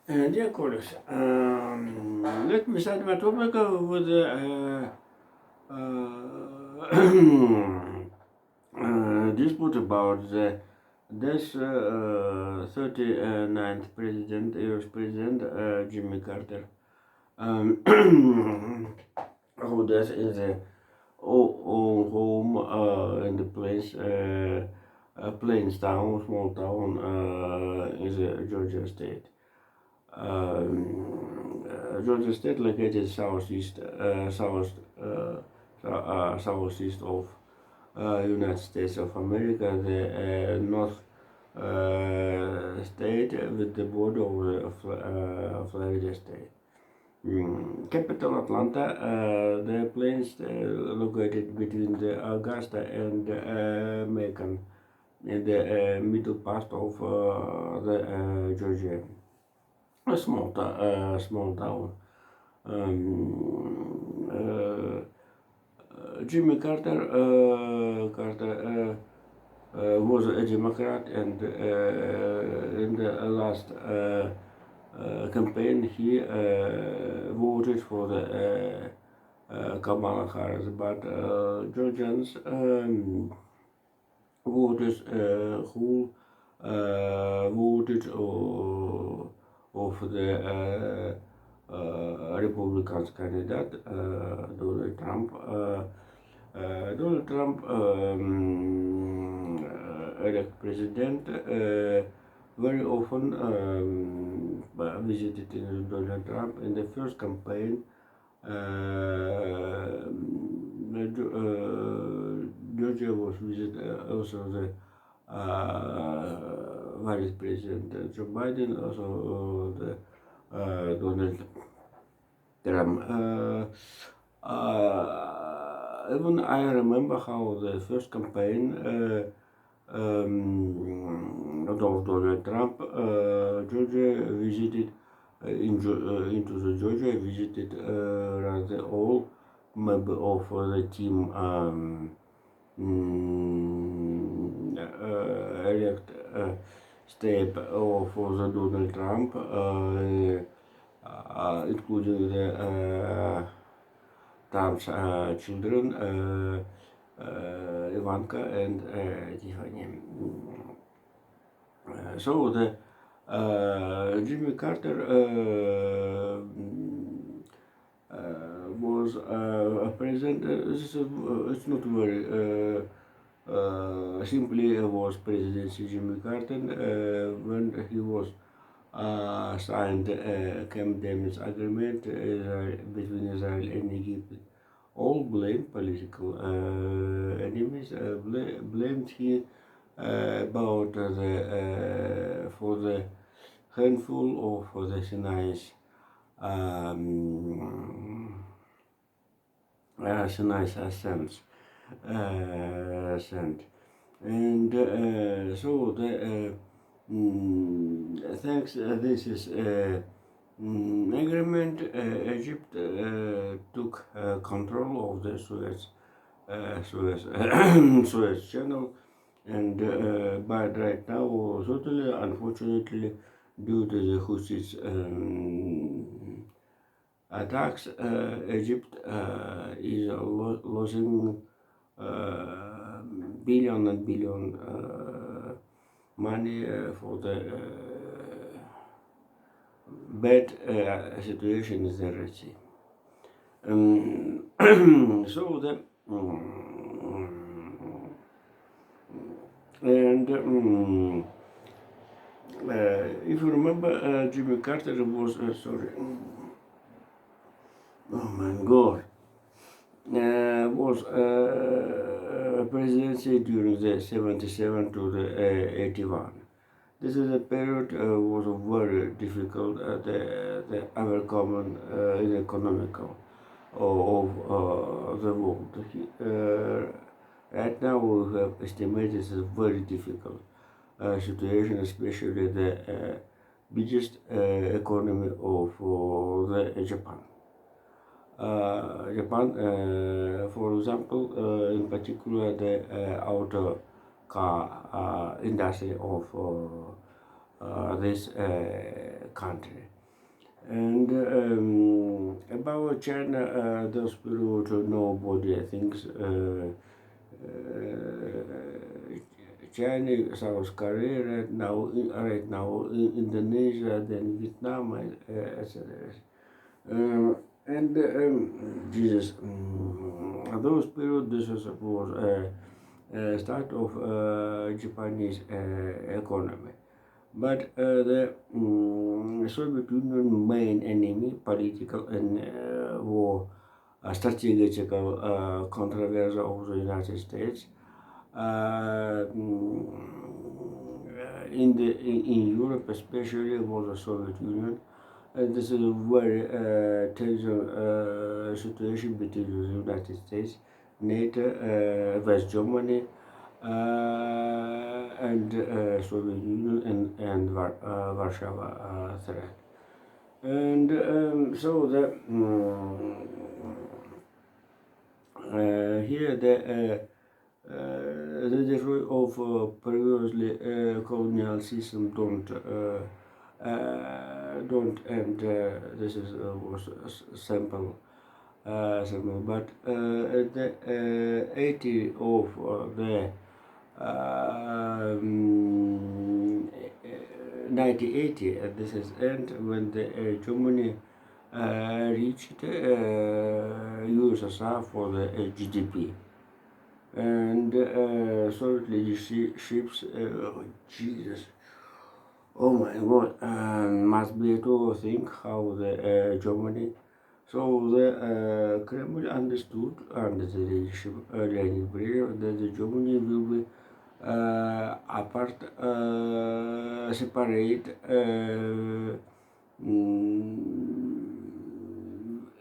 Dear colleagues, let me start my topic with dispute about the this 39th president, US President Jimmy Carter, um, who does in the own home in the place, Plains town, small town in the Georgia state. Georgia State located southeast of United States of America, the north state with the border of Florida State. Capital Atlanta, the plains located between the Augusta and Macon in the middle part of the Georgia. A small town. Jimmy Carter was a Democrat, and in the last campaign he voted for the Kamala Harris, but Georgians voters who voted of the Republicans candidate Donald Trump. Donald Trump elect president very often visited Donald Trump in the first campaign. Georgia was visited also the Vice President Joe Biden, also the Donald Trump. Even I remember how the first campaign of Donald Trump, Georgia visited into the Georgia visited rather all members of the team elect step for the Donald Trump, including the Trump's children, Ivanka and Tiffany. So the Jimmy Carter was a president. It's not very simply was President Jimmy Carter when he was signed Camp David's agreement between Israel and Egypt. All blamed political enemies, blamed him about the for the handful of the Sinai's Sinai's ascents sent, and so the thanks this is agreement, Egypt took control of the Suez Channel, and but right now, totally unfortunately, due to the Houthis attacks, Egypt is losing billion and billion money for the bad situation in the Red Sea. So the and if you remember, Jimmy Carter was sorry. Oh my God. Was presidency during the 77 to the 81. This is a period was very difficult the overcoming in economical of the world. Right now we have estimated it's a very difficult situation, especially the biggest economy of the Japan. Japan, for example, in particular the auto car industry of this country. And about China, those people to nobody thinks China, South Korea right now, Indonesia, then Vietnam, etc. And Jesus, those period, this was start of Japanese economy. But the Soviet Union main enemy, political and war, strategical controversy of the United States, in Europe especially was the Soviet Union. And this is a very tension situation between the United States, NATO, West Germany, and Soviet Union and Warsaw threat. And so here the destroy of previously colonial system don't and this is was simple, but at the 80 of the 1980, this is end when the Germany reached USSR for the GDP. And Soviet leaderships, Jesus, oh my God, must be to think how the Germany. So the Kremlin understood under the leadership Lenin Brezhnev that the Germany will be apart, separate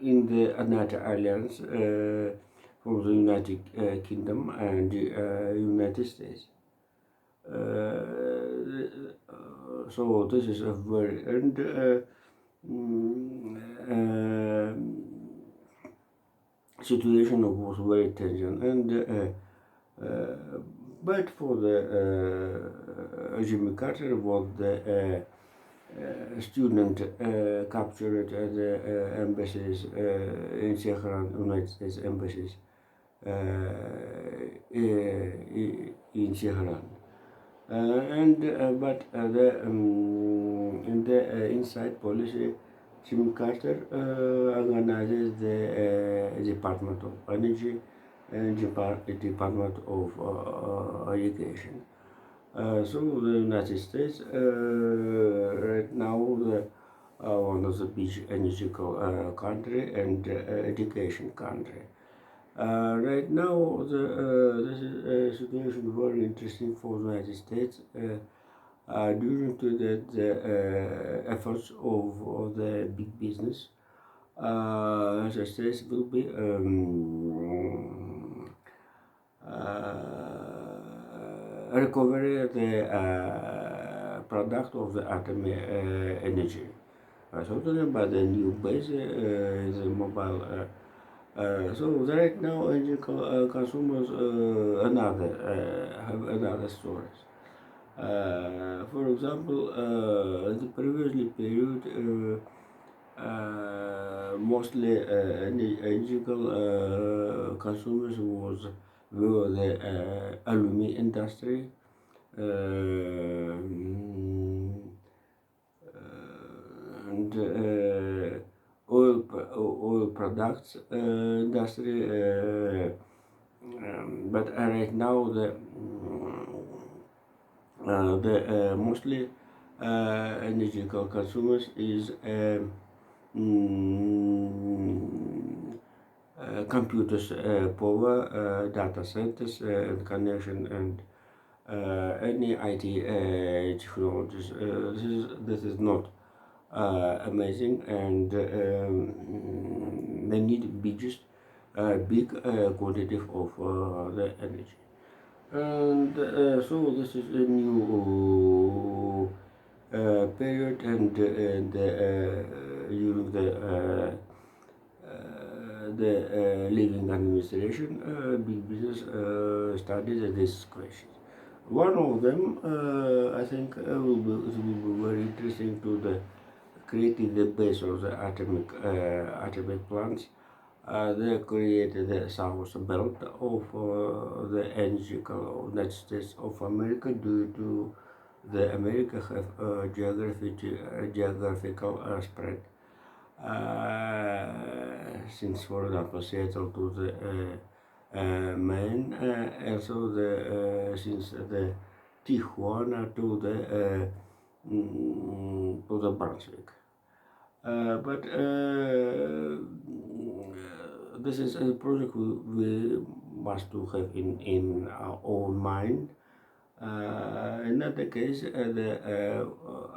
in the NATO alliance from the United Kingdom and United States. So this is a very situation was very tension and but for the Jimmy Carter was the student captured at the embassies in Tehran, United States embassies in Tehran. But in the inside policy, Jimmy Carter organizes the Department of Energy and Department of Education. So the United States right now one of the big energy country and education country. Right now this situation very interesting for the United States due to the efforts of the big business. United States will be recover the product of the atomic energy. So talking about the new base, the mobile. So right now, energy consumers have another stories. For example, in the previously period, mostly energy consumers were the aluminum industry, and oil products industry. But right now the mostly energy consumers is computers, power, data centers, and connection, and any IT technologies. This is not amazing, and they need big quantity of the energy. And so this is a new period, and during the living administration, big business studied this question. One of them, I think, it will be very interesting to the creating the base of the atomic plants. They created the south belt of the energetical United States of America due to the America have geographical spread. Since, for example, Seattle to the Maine, also since the Tijuana to the Brunswick. But this is a project we must to have in our own mind. In that case, the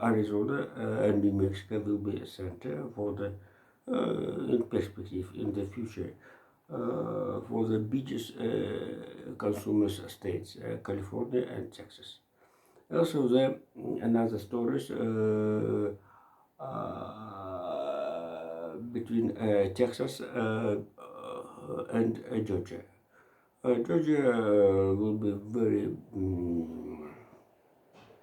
Arizona and New Mexico will be a center for the in perspective in the future for the biggest consumers states, California and Texas. Also, the another stories between Texas and Georgia. Georgia will be very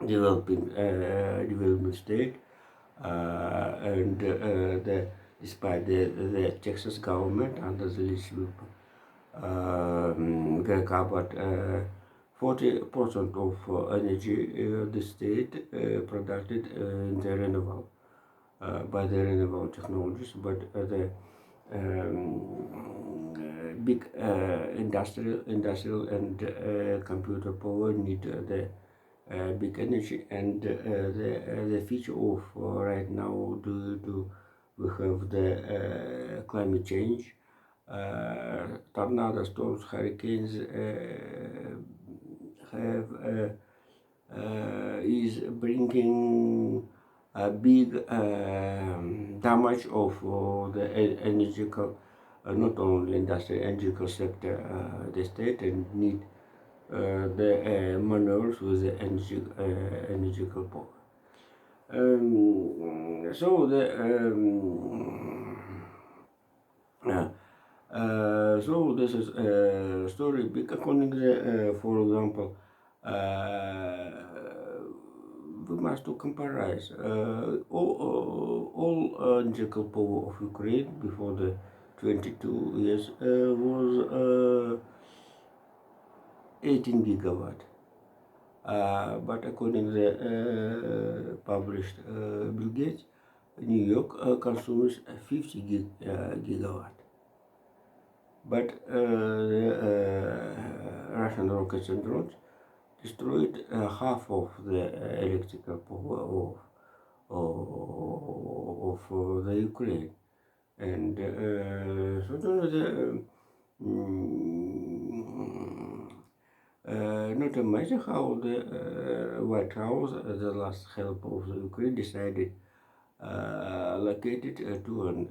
development state, and despite the Texas government under the leadership covered 40% of energy the state produced in the renewable by the renewable technologies, but the big industrial and computer power need the big energy, and the feature of right now due to we have the climate change, tornadoes, storms, hurricanes have is bringing a big damage of the energetical, not only industrial energetical sector, the state, and need the manuals with the energetical power. So so this is a story big according to the, for example, we must to compare all energetical power of Ukraine before the 22 years was 18 gigawatt. But according to the published Bill Gates, New York consumes 50 gigawatt. But the Russian rockets and drones destroyed half of the electrical power of the Ukraine, and so the not imagine how the White House, the last help of the Ukraine, decided allocated to an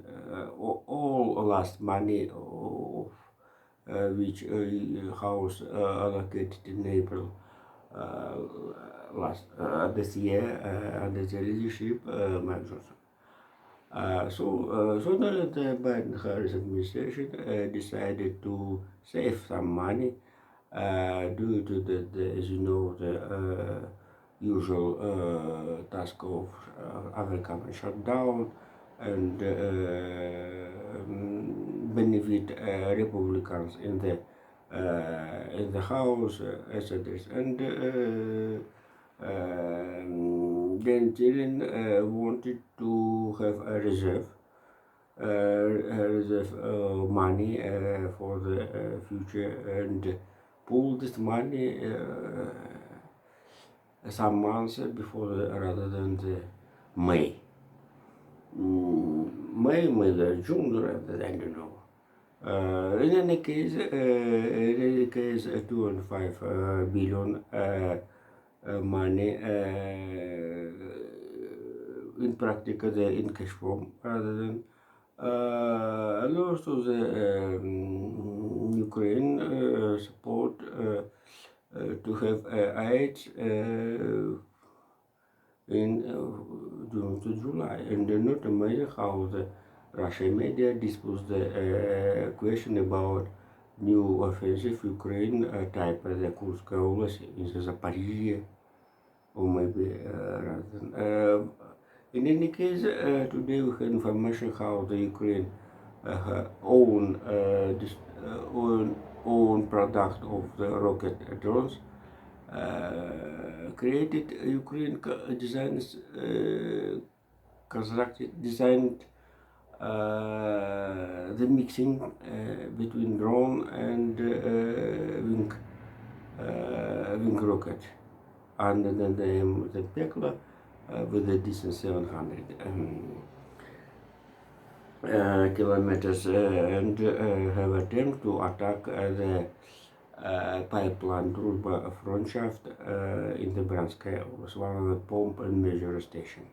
all last money of which House allocated in April last this year under the leadership Mike Johnson. So now the Biden-Harris administration decided to save some money due to the, as you know, the usual task of American shutdown and benefit Republicans in the House, etc. And then Tillen wanted to have a reserve money for the future, and pull this money some months before rather than the May. May the June rather than, you know. In any case, 2.5 billion money in practical in cash form rather than and also the Ukraine support to have aid in June to July, and not amazing how the Russian media disposed the question about new offensive Ukraine type the Kursk Oblast in the Zaporizhia, or maybe rather than. In any case, today we have information how the Ukraine own product of the rocket drones created Ukraine designs designed the mixing between drone and wing rocket under the name the Pekla with a distance 700 kilometers and have attempt to attack the pipeline Druzhba front shaft in the Branskaya was one of the pump and measure station.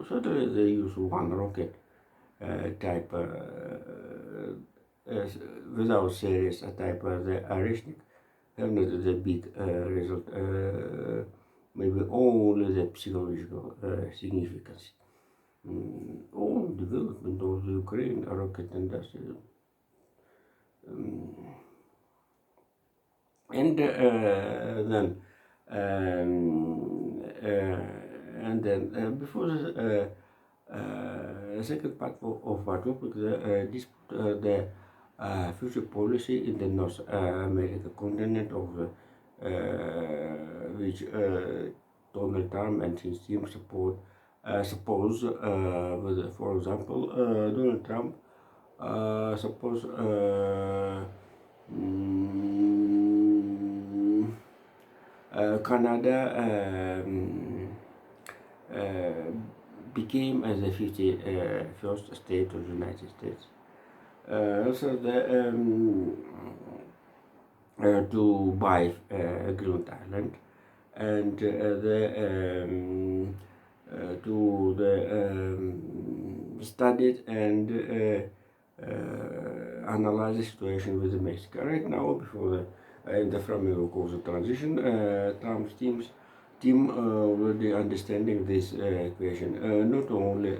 Certainly they use one rocket type without series type the Arishnik have not the big result, maybe only the psychological significance. All development of the Ukraine rocket industry. And then before the second part of our topic, the future policy in the North America continent of which Donald Trump and his team suppose, for example, Donald Trump suppose Canada became as the 51st state of the United States. Also, to buy Greenland Island and studied and analyze the situation with Mexico. Right now, before in the framework of the transition, Trump's team already understanding this equation. Not only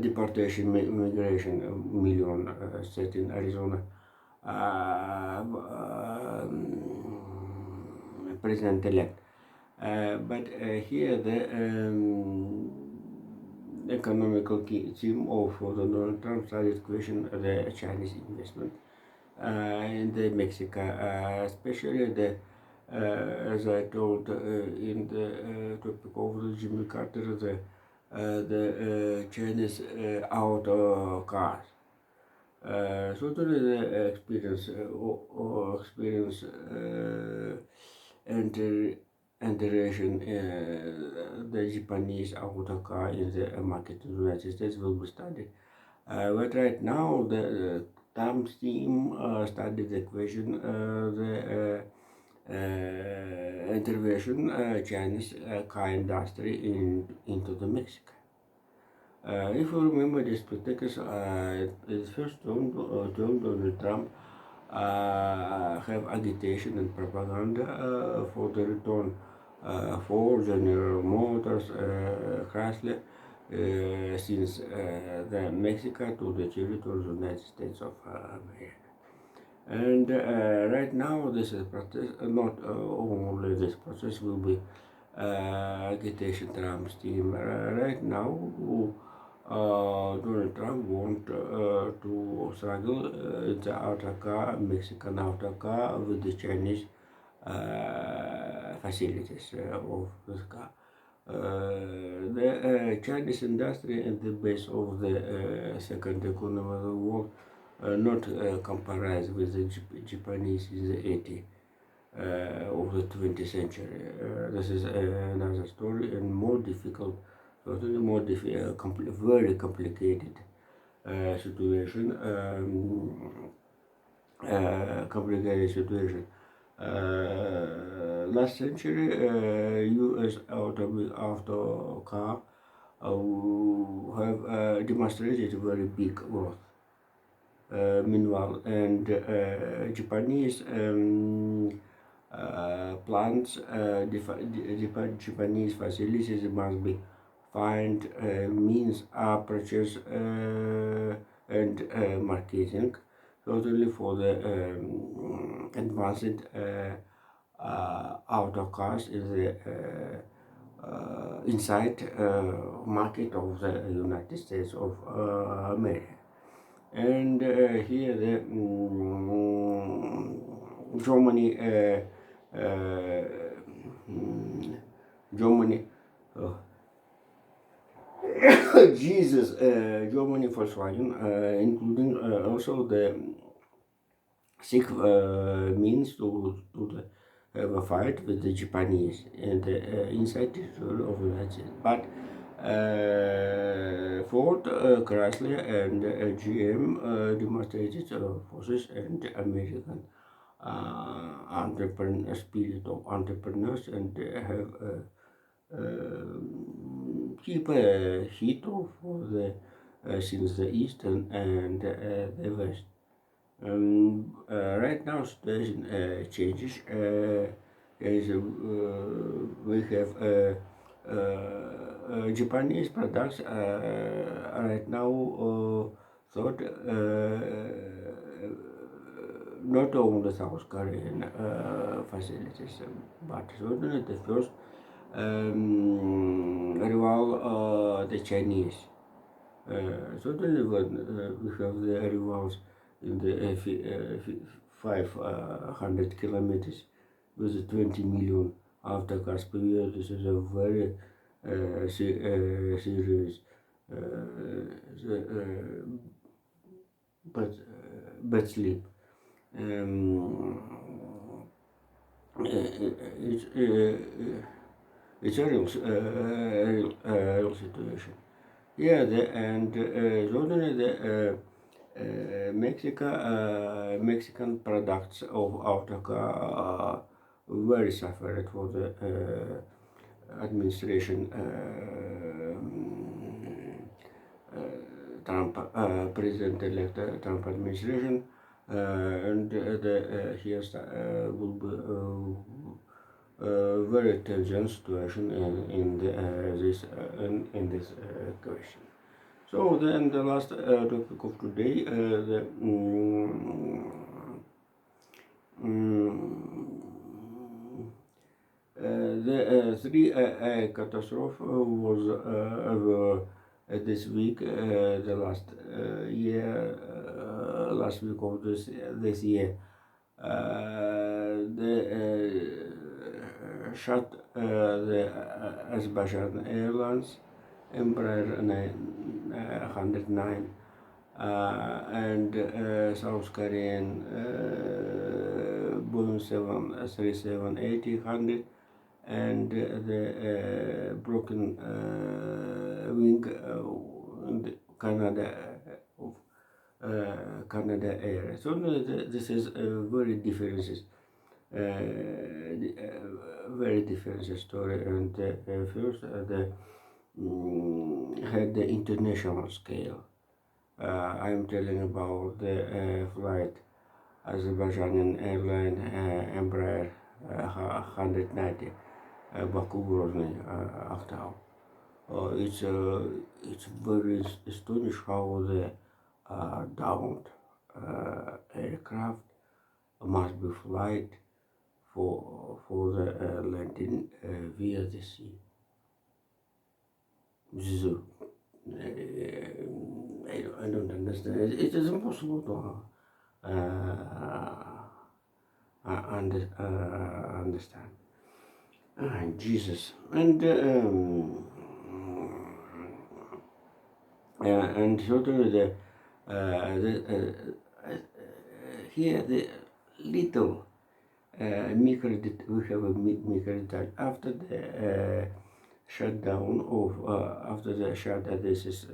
deportation, migration, million set in Arizona. President-elect, but here the economical team of Donald Trump started question the Chinese investment in the Mexico, especially the as I told in the topic of the Jimmy Carter, the Chinese auto cars. So the experience integration the Japanese auto car in the market in the United States will be studied. But right now the Trump's team studied the question the intervention Chinese car industry into the Mexico. If you remember the spectacles, the first term Donald Trump have agitation and propaganda for the return for General Motors, Chrysler, since the Mexico to the territory of the United States of America. And right now this is process, not only this process will be agitation Trump's team. Right now Donald Trump want to struggle the auto car, Mexican auto car with the Chinese facilities of this car. The Chinese industry and the base of the second economy of the world not compared with the Japanese in the 80s of the 20th century. This is another story and more difficult, totally more very complicated situation. Complicated situation. Last century, U.S. auto car have demonstrated very big growth. Meanwhile, and Japanese plants, Japanese facilities must be find means approaches and marketing, totally for the advanced auto cars in the inside market of the United States of America. And here the Germany, Germany, oh, Jesus, Germany Volkswagen, including also the sick means to have a fight with the Japanese and inside the territory of the United States. But Ford, Chrysler, and GM demonstrated forces and American spirit of entrepreneurs and have keep a heat of the since the East and the West. Right now situation changes. We have Japanese products right now thought not only South Korean facilities, but certainly the first rival the Chinese. Certainly when we have the rivals in the 500 kilometers with 20 million after cars per year, this is a very serious bad sleep. It's a real situation. Yeah, and certainly the Mexican products of auto car very suffered for the administration Trump President-elect Trump administration, and here will be very tension situation in this question. So then the last topic of today, the three catastrophe was this week, the last last week of this year. The shot the Azerbaijan Airlines Embraer 109 and South Korean Boeing 737-800 and the broken wing in the Canada Air. So this is very differences. Very different story, and first the had the international scale. I'm telling about the flight Azerbaijani airline Embraer 190 Baku Grozny Aktau. It's very astonishing how the downed aircraft must be flight for the landing via the sea. This is I don't understand. It is impossible to understand. Jesus and certainly the here the little micro we have a micro detail after the shutdown of after the shutdown this is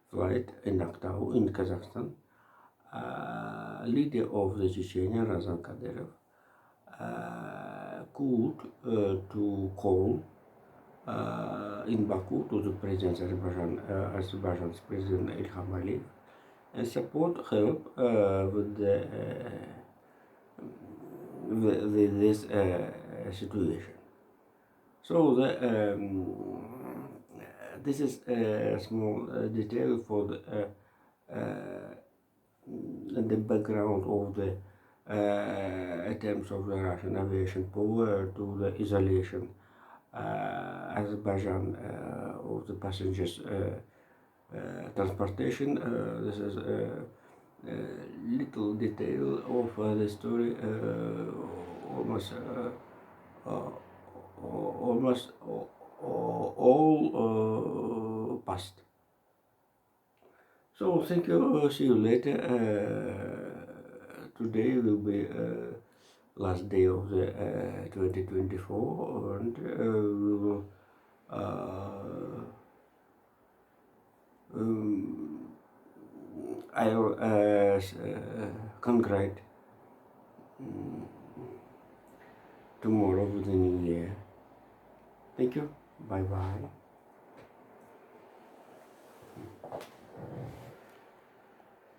flight in Aktau in Kazakhstan. Leader of the Chechnya Ramzan Kadyrov could to call in Baku to the President Azerbaijan's President Ilham Aliyev and support help with this situation. So this is a small detail for the background of the attempts of the Russian aviation power to the isolation Azerbaijan of the passengers transportation. This is a little detail of the story, almost almost all past. So thank you. See you later. Today will be last day of the 2024, and we will I will congratulate tomorrow with the new year. Thank you. Bye bye.